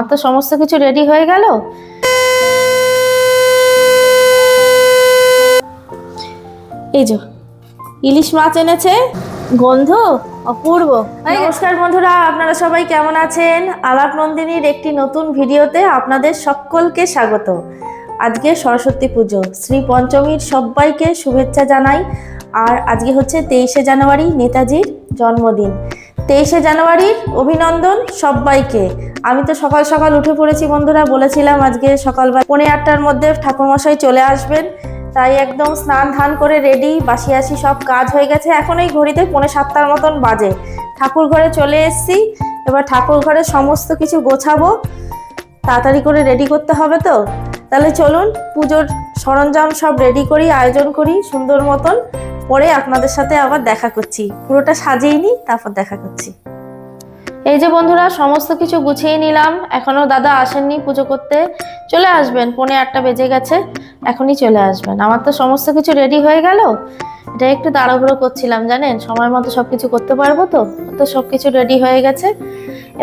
আমার তো সমস্ত কিছু রেডি হয়ে গেল। এই যে ইলিশ মাছ এনেছে, গন্ধ অপূর্ব। নমস্কার বন্ধুরা, আপনারা সবাই কেমন আছেন? আলাপ নন্দিনীর একটি নতুন ভিডিওতে আপনাদের সকলকে স্বাগত। আজকে সরস্বতী পুজো, শ্রী পঞ্চমীর সবাইকে শুভেচ্ছা জানাই। আর আজকে হচ্ছে 23শে জানুয়ারি, নেতাজির জন্মদিন। 23শে জানুয়ারির অভিনন্দন সবাইকে। আমি তো সকাল সকাল উঠে পড়েছি বন্ধুরা, বলেছিলাম আজকে সকালবেলা 8:45-র মধ্যে ঠাকুরমশাই চলে আসবেন, তাই একদম স্নান ধান করে রেডি, বাসি আসি সব কাজ হয়ে গেছে। এখন এই ঘড়িতে 6:45-র মতন বাজে। ঠাকুর ঘরে চলে এসেছি, এবার ঠাকুর ঘরে সমস্ত কিছু গোছাবো, তাড়াতাড়ি করে রেডি করতে হবে। তো তাহলে চলুন পুজোর সরঞ্জাম সব রেডি করি, আয়োজন করি সুন্দর মতন, পরে আপনাদের সাথে আবার দেখা করছি। পুরোটা সাজিয়ে নিই, তারপর দেখা করছি। এই যে বন্ধুরা, সমস্ত কিছু গুছিয়ে নিলাম। এখনো দাদা আসেননি পুজো করতে, চলে আসবেন, 7:45 বেজে গেছে, এখনই চলে আসবেন। আমার তো সমস্ত কিছু রেডি হয়ে গেল, এটা একটু তাড়াহুড়ো করছিলাম জানেন, সময় মতো সবকিছু করতে পারবো। তো সবকিছু রেডি হয়ে গেছে,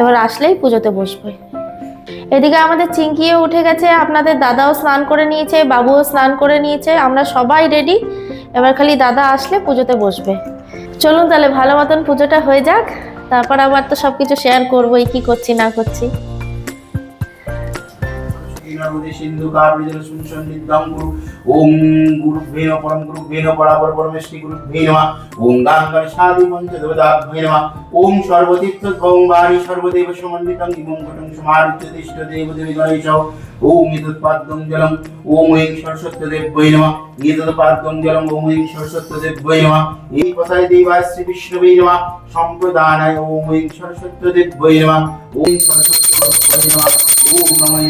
এবার আসলেই পুজোতে বসবে। এদিকে আমাদের চিঙ্কিও উঠে গেছে, আপনাদের দাদাও স্নান করে নিয়েছে, বাবুও স্নান করে নিয়েছে, আমরা সবাই রেডি। এবার খালি দাদা আসলে পুজোতে বসবে। চলুন তাহলে ভালো মতন পুজোটা হয়ে যাক, তারপর আবার তো সবকিছু শেয়ার করবোই, কি করছি না করছি। ওম গুরুভ্যো নমঃ পরম গুরুভ্যো নমঃ পরাপর পরমেশ্বরী গুরুভ্যো নমঃ। ওম গাঙ্গার সাদি পঞ্চদেবতাভ্যো নমঃ। ওম সর্বতীর্থোদ্ভবং বাণী সর্বদেব সমন্বিতং ইমং ঘটং সমারুহ্য তিষ্ঠ দেবদেবী গণেশঃ। ওম এতৎপাদ্যং জলম ওম ঐং সরস্বতীদেব্যৈ নমঃ। এতৎপাদ্যং জলম ওম ঐং সরস্বতীদেব্যৈ নমঃ। এই কথায় দেবায় শ্রী বিষ্ণুবে নমঃ। সম্প্রদানায় ওম ঐং সরস্বতীদেব্যৈ নমঃ। ওম সরস্বতীদেব্যৈ নমঃ। ওম নমঃ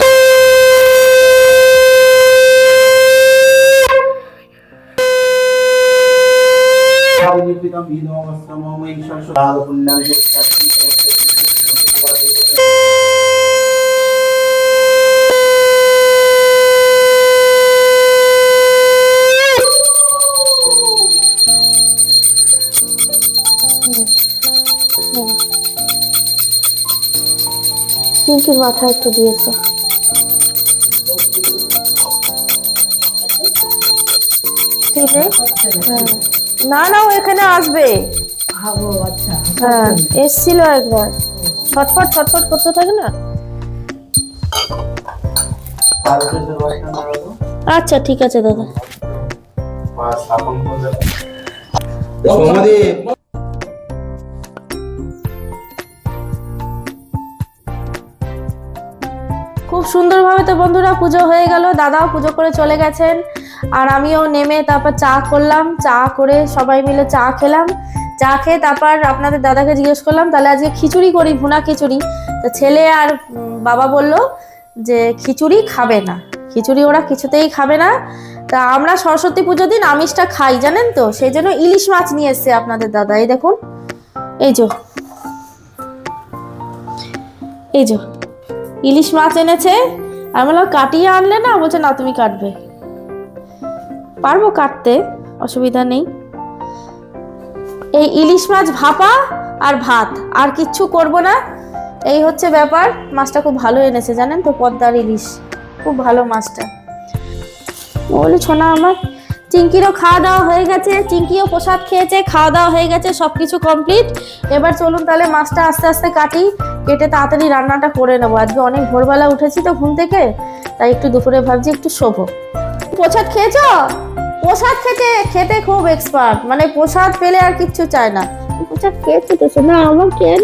নির্বিতম বিনমস্তমোমৈ সরস্বতী পুণ্যাং দেশাস্তি চিঙ্কির মাথা একটু দিয়েছে। না না, ও এখানে আসবে। হ্যাঁ এসছিল একবার, ছটফট ছটফট করতে থাকে না। আচ্ছা ঠিক আছে দাদা। খুব সুন্দরভাবে তো বন্ধুরা পুজো হয়ে গেল, দাদাও পুজো করে চলে গেছেন, আর আমিও নেমে তারপর চা করলাম। চা করে সবাই মিলে চা খেলাম। চা খেয়ে তারপর আপনাদের দাদাকে জিজ্ঞেস করলাম তাহলে আজকে খিচুড়ি করি, ভুনা খিচুড়ি। তো ছেলে আর বাবা বলল যে খিচুড়ি খাবে না, খিচুড়ি ওরা কিছুতেই খাবে না। তা আমরা সরস্বতী পুজোর দিন আমিষটা খাই জানেন তো, সেই জন্য ইলিশ মাছ নিয়ে এসছে আপনাদের দাদা। এই দেখুন, এই যে ইলিশ মাছ এনেছে। আমি বললাম কাটিয়ে আনলে না, বলছে না তুমি কাটবে। পারবো কাটতে, অসুবিধা নেই। এই ইলিশ মাছ ভাপা আর ভাত, আর কিচ্ছু করব না, এই হচ্ছে ব্যাপার। মাছটা খুব ভালো এনেছে জানেন তো, পদ্মার ইলিশ, খুব ভালো মাছটা। বলি ছোনা আমার। চিঙ্কিরও খাওয়া দাওয়া হয়ে গেছে, চিঙ্কিও প্রসাদ খেয়েছে, খাওয়া দাওয়া হয়ে গেছে, সবকিছু কমপ্লিট। এবার চলুন তাহলে মাছটা আস্তে আস্তে কাটি, কেটে তাড়াতাড়ি রান্নাটা করে নেবো। আজকে অনেক ভোরবেলা উঠেছি তো ঘুম থেকে, তাই একটু দুপুরে ভাবছি একটু শোবো। প্রসাদ খেয়েছো? প্রসাদ খেতে খুব এক্সপার্ট, মানে প্রসাদ পেলে আর কিচ্ছু চায় না। প্রসাদ খেয়েছো তো শোনা আমার, কেন?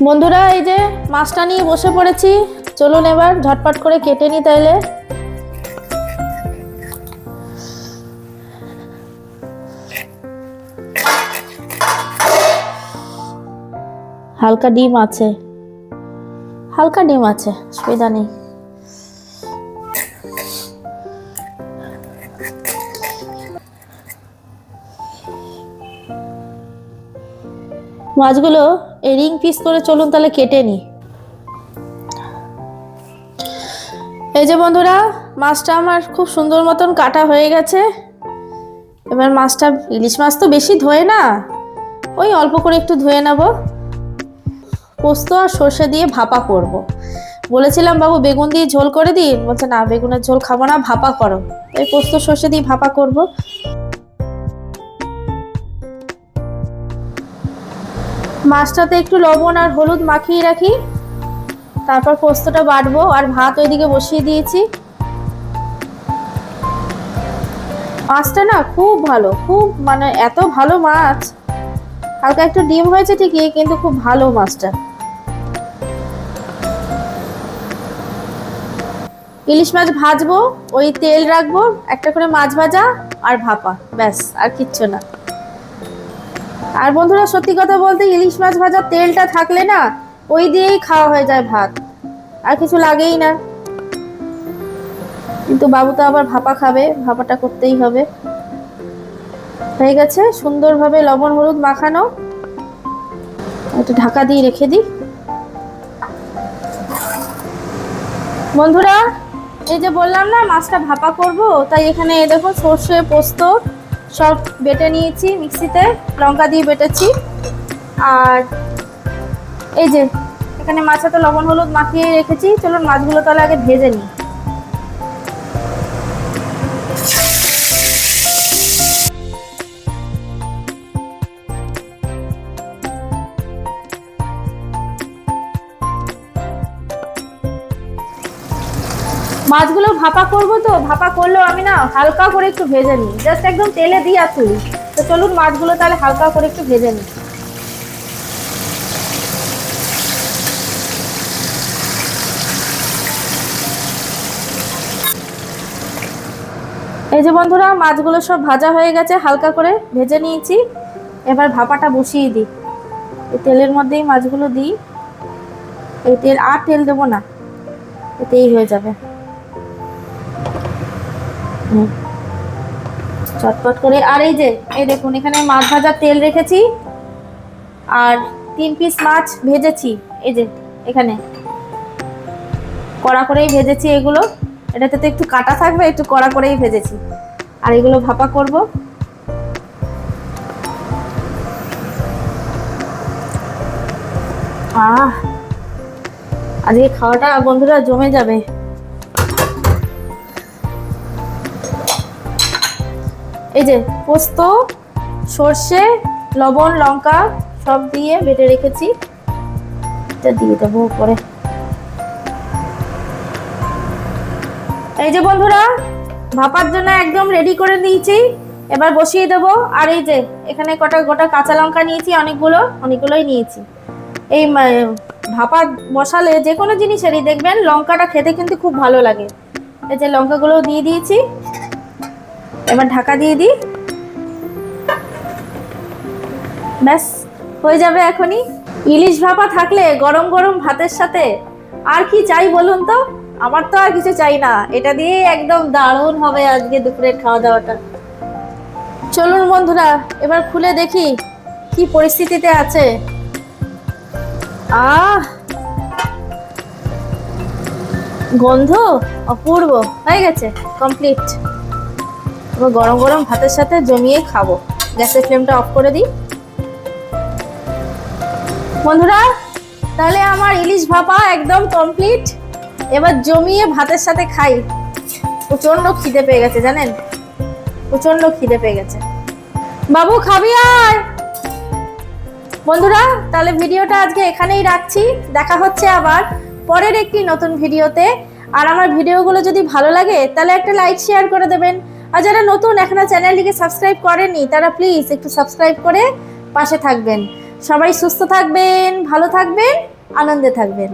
বন্ধুরা এই যে মাছটা নিয়ে বসে পড়েছি, চলুন এবার ঝটপট করে কেটে নি তাইলে। হালকা ডিম আছে, অসুবিধা নেই। মাছগুলো এই রিং পিস করে চলুন তাহলে কেটে নি। এই যে বন্ধুরা, মাছটা আমার খুব সুন্দর মতন কাটা হয়ে গেছে। এবার মাছটা, ইলিশ মাছ তো বেশি ধোয় না, ওই অল্প করে একটু ধুয়ে নেব। পোস্ত আর সর্ষে দিয়ে ভাপা করব। বলেছিলাম বাবু বেগুন দিয়ে ঝোল করে দিন, বলছে না বেগুনের ঝোল খাবো না, ভাপা করো। এই পোস্ত সর্ষে দিয়ে ভাপা করব। মাছটাতে একটু লবণ আর হলুদ মাখিয়ে রাখি, তারপর পোস্তটা বাটবো। আর ভাত ওইদিকে বসিয়ে দিয়েছি। মাছটা না খুব ভালো, খুব মানে এত ভালো মাছ। হালকা একটু ডিম হয়েছে ঠিকই, কিন্তু খুব ভালো মাছটা। ইলিশ মাছ ভাজবো, ওই তেল রাখবো, একটা করে মাছ ভাজা আর ভাপা, ব্যাস আর কিচ্ছু না। আর বন্ধুরা সত্যি কথা বলতে ইলিশ মাছ ভাজার তেলটা থাকলে না ওই দিয়েই খাওয়া হয়ে যায় ভাত, আর কিছু লাগেই না। কিন্তু বাবু তো আবার ভাপা খাবে, ভাপাটা করতেই হবে। হয়ে গেছে সুন্দরভাবে লবণ হলুদ মাখানো। একটু ঢাকা দিয়ে রেখে দিই। বন্ধুরা এই যে বললাম না মাছটা ভাপা করব, তাই এখানে দেখো সর্ষে পোস্ত সব বেটে নিয়েছি মিক্সিতে, লঙ্কা দিয়ে বেটেছি। আর এই যে এখানে মাছটা লবণ হলুদ মাখিয়ে রেখেছি। চলুন মাছগুলো তাহলে আগে ভেজে নিই। মাছগুলো ভাপা করবো, তো ভাপা করলেও আমি না হালকা করে একটু ভেজে নিই, জাস্ট একদম তেলে দিয়ে আর তুলি। তো চলুন মাছগুলো তাহলে হালকা করে একটু ভেজে নিই। এই যে বন্ধুরা মাছগুলো সব ভাজা হয়ে গেছে, হালকা করে ভেজে নিয়েছি। এবার ভাপাটা বসিয়ে দিই। এই তেলের মধ্যেই মাছগুলো দিই। এই তেল আর তেল দেবো না, এতেই হয়ে যাবে। চটপট করে। আর এই যে এই দেখুন এখানে মাছ ভাজার তেল রেখেছি, আর 3 পিস মাছ ভেজেছি। এই যে এখানে কড়া করেই ভেজেছি এগুলো। এটাতে তো একটু কাটা থাকবে, একটু কড়া করেই ভেজেছি। আর এগুলো ভাপা করব। আজকে খাওয়াটা বন্ধুরা জমে যাবে। এই যে পোস্ত সর্ষে লবণ লঙ্কা সব দিয়ে বেটে রেখেছি, এটা দিয়ে দেবো উপরে। এই যে বন্ধুরা ভাপার জন্য একদম রেডি করে নিয়েছি, এবার বসিয়ে দেবো। আর এই যে এখানে কটা গোটা কাঁচা লঙ্কা নিয়েছি, অনেকগুলোই নিয়েছি। এই ভাপা বসালে যে কোনো জিনিসেরই দেখবেন লঙ্কাটা খেতে কিন্তু খুব ভালো লাগে। এই যে লঙ্কাগুলো দিয়ে দিয়েছি, এবার ঢাকা দিয়ে দিই। ব্যাস হয়ে যাবে এখনই। ইলিশ ভাপা থাকলে গরম গরম ভাতের সাথে আর কি চাই বলুন তো? আমার তো আর কিছু চাই না, এটা দিয়ে একদম দারুণ হবে আজকে দুপুরের খাওয়া দাওয়াটা। চলুন বন্ধুরা এবার খুলে দেখি কি পরিস্থিতিতে আছে। গন্ধ অপূর্ব, হয়ে গেছে কমপ্লিট। এবার গরম গরম ভাতের সাথে জমিয়ে খাবো। গ্যাসের ফ্লেমটা অফ করে দিই। বন্ধুরা তাহলে আমার ইলিশ ভাপা একদম কমপ্লিট। এবার জমিয়ে ভাতের সাথে খাই। প্রচন্ড খিদে পেয়ে গেছে জানেন, প্রচন্ড খিদে পেয়ে গেছে। বাবু খাবি আয়। বন্ধুরা তাহলে ভিডিওটা আজকে এখানেই রাখছি, দেখা হচ্ছে আবার পরের একটি নতুন ভিডিওতে। আর আমার ভিডিওগুলো যদি ভালো লাগে তাহলে একটা লাইক শেয়ার করে দেবেন। আর যারা নতুন এখনো চ্যানেলটিকে সাবস্ক্রাইব করেননি তারা প্লিজ একটু সাবস্ক্রাইব করে পাশে থাকবেন। সবাই সুস্থ থাকবেন, ভালো থাকবেন, আনন্দে থাকবেন।